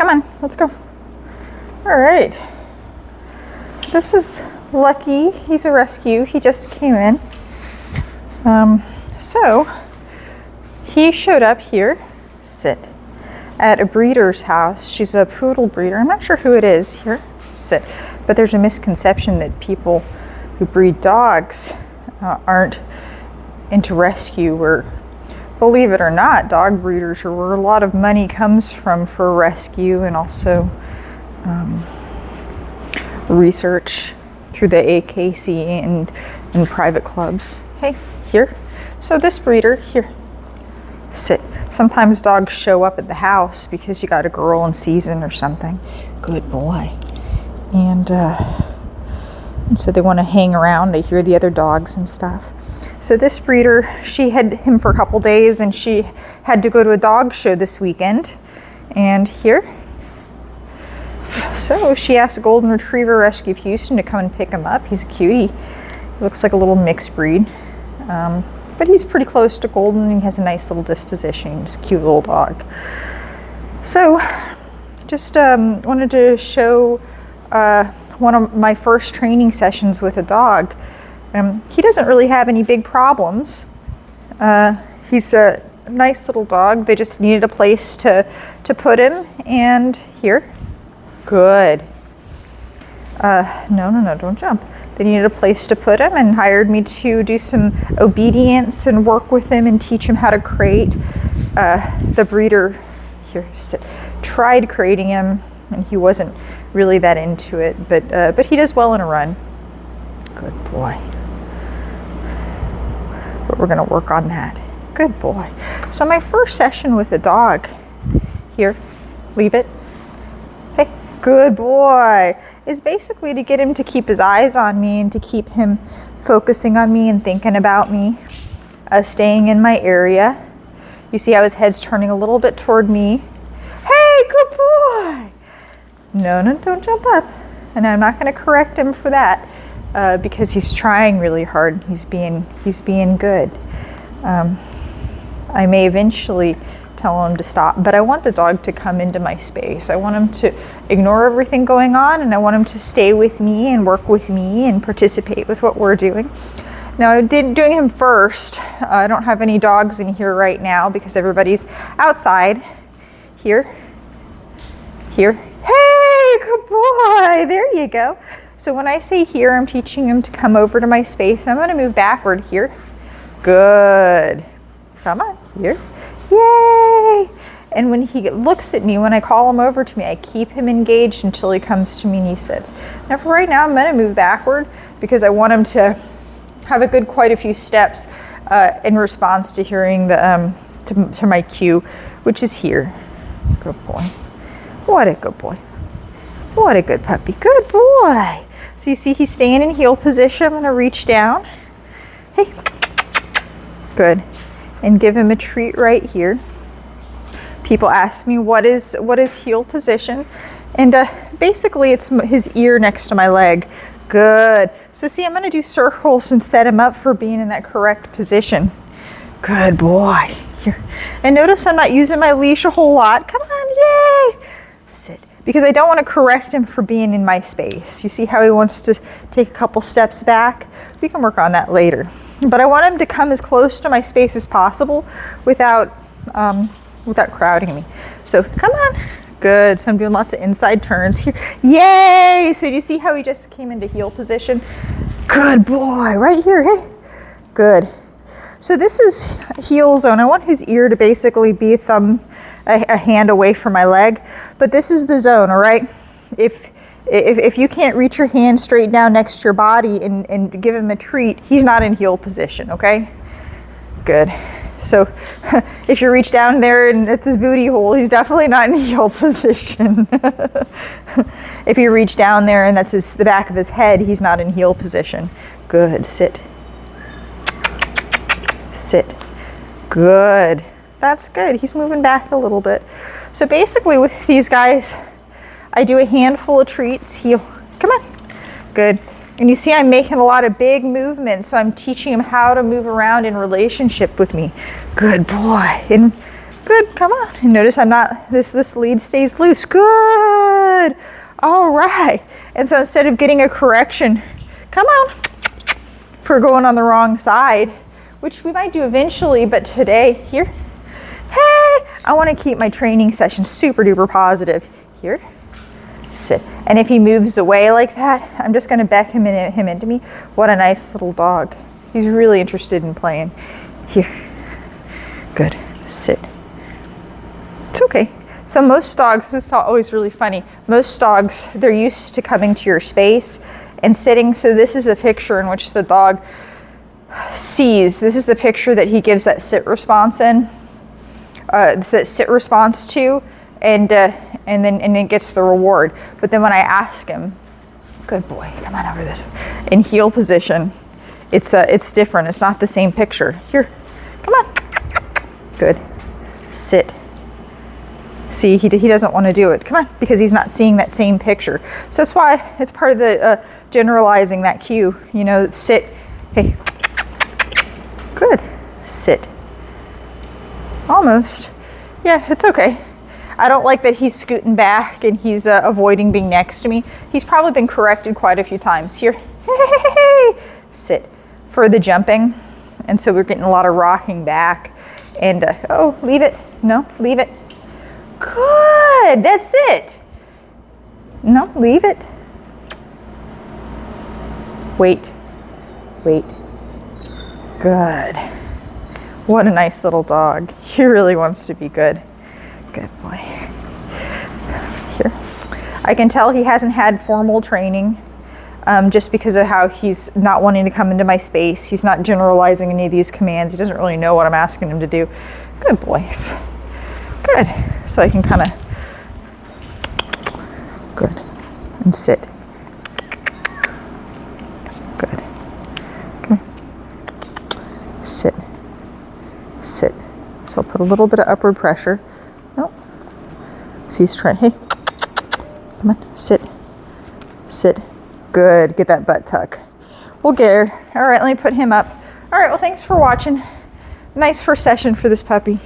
Come on, let's go. All right. So this is Lucky. He's a rescue. He just came in. So he showed up here, sit, at a breeder's house. She's a poodle breeder. I'm not sure who it is. Here, sit. But there's a misconception that people who breed dogs aren't into rescue, or believe it or not, dog breeders are where a lot of money comes from for rescue, and also research through the AKC and private clubs. Hey, here. So this breeder, here, sit. Sometimes dogs show up at the house because you got a girl in season or something. Good boy. And so they want to hang around. They hear the other dogs and stuff. So this breeder, she had him for a couple days, and she had to go to a dog show this weekend. And here, so she asked a Golden Retriever Rescue of Houston to come and pick him up. He's a cutie. He looks like a little mixed breed. But he's pretty close to Golden, and he has a nice little disposition. He's a cute little dog. So just wanted to show one of my first training sessions with a dog. He doesn't really have any big problems. He's a nice little dog. They just needed a place to put him, and here. Good. No, don't jump. They needed a place to put him and hired me to do some obedience and work with him and teach him how to crate. The breeder, here, sit, tried crating him, and he wasn't really that into it, but he does well in a run. Good boy. But we're gonna work on that. Good boy. So my first session with a dog, here, leave it. Hey, good boy, is basically to get him to keep his eyes on me and to keep him focusing on me and thinking about me, staying in my area. You see how his head's turning a little bit toward me. Hey, good boy. No, don't jump up. And I'm not going to correct him for that because he's trying really hard. He's being good. I may eventually tell him to stop, but I want the dog to come into my space. I want him to ignore everything going on, and I want him to stay with me and work with me and participate with what we're doing. Now, I did doing him first. I don't have any dogs in here right now because everybody's outside. Here. Hey, good boy. There you go. So when I say here, I'm teaching him to come over to my space, and I'm going to move backward here. Good. Come on, here. Yay! And when he looks at me, when I call him over to me, I keep him engaged until he comes to me and he sits. Now for right now, I'm going to move backward because I want him to have quite a few steps in response to hearing the to my cue, which is here. Good boy. What a good boy. What a good puppy. Good boy. So you see he's staying in heel position. I'm going to reach down. Hey. Good. And give him a treat right here. People ask me what is heel position, and basically it's his ear next to my leg. Good. So see, I'm going to do circles and set him up for being in that correct position. Good boy. Here. And notice I'm not using my leash a whole lot. Come on, yay! Sit. Because I don't want to correct him for being in my space. You see how he wants to take a couple steps back? We can work on that later. But I want him to come as close to my space as possible without crowding me. So come on. Good. So I'm doing lots of inside turns here. Yay! So do you see how he just came into heel position? Good boy. Right here. Hey. Good. So this is heel zone. I want his ear to basically be a hand away from my leg, but this is the zone, all right? If you can't reach your hand straight down next to your body and give him a treat, he's not in heel position, okay? Good. So if you reach down there and it's his booty hole, he's definitely not in heel position. If you reach down there and that's the back of his head, he's not in heel position. Good. Sit. Sit. Good. That's good. He's moving back a little bit. So basically with these guys, I do a handful of treats. Heel. Come on. Good. And you see I'm making a lot of big movements, so I'm teaching him how to move around in relationship with me. Good boy. And Good, come on. And notice I'm not, this lead stays loose. Good. All right. And so instead of getting a correction, come on, for going on the wrong side, which we might do eventually, but today, here, hey, I want to keep my training session super duper positive. Here, sit. And if he moves away like that, I'm just going to beck him into me. What a nice little dog. He's really interested in playing. Here, good, sit. It's okay. So most dogs, this is always really funny, most dogs, they're used to coming to your space and sitting. So this is a picture in which the dog sees. This is the picture that he gives that sit response in, that sit response to, and then gets the reward. But then when I ask him, good boy, come on over this way, in heel position, it's different. It's not the same picture. Here, come on. Good. Sit. See, he doesn't want to do it. Come on, because he's not seeing that same picture. So that's why it's part of the generalizing that cue. You know, sit. Hey. Good. Sit. Almost. Yeah, it's okay. I don't like that he's scooting back and he's avoiding being next to me. He's probably been corrected quite a few times. Here. Hey. Sit. For the jumping. And so we're getting a lot of rocking back. And, oh, leave it. No, leave it. Good, that's it. No, leave it. Wait. Good. What a nice little dog. He really wants to be good. Good boy. Here. I can tell he hasn't had formal training just because of how he's not wanting to come into my space. He's not generalizing any of these commands. He doesn't really know what I'm asking him to do. Good boy. Good. So I can kind of, good, and sit. Good. Come here. Sit. Sit. So I'll put a little bit of upward pressure. Nope. See, he's trying, hey, come on, sit. Sit. Good. Get that butt tuck. We'll get her. All right, let me put him up. All right, well, thanks for watching. Nice first session for this puppy.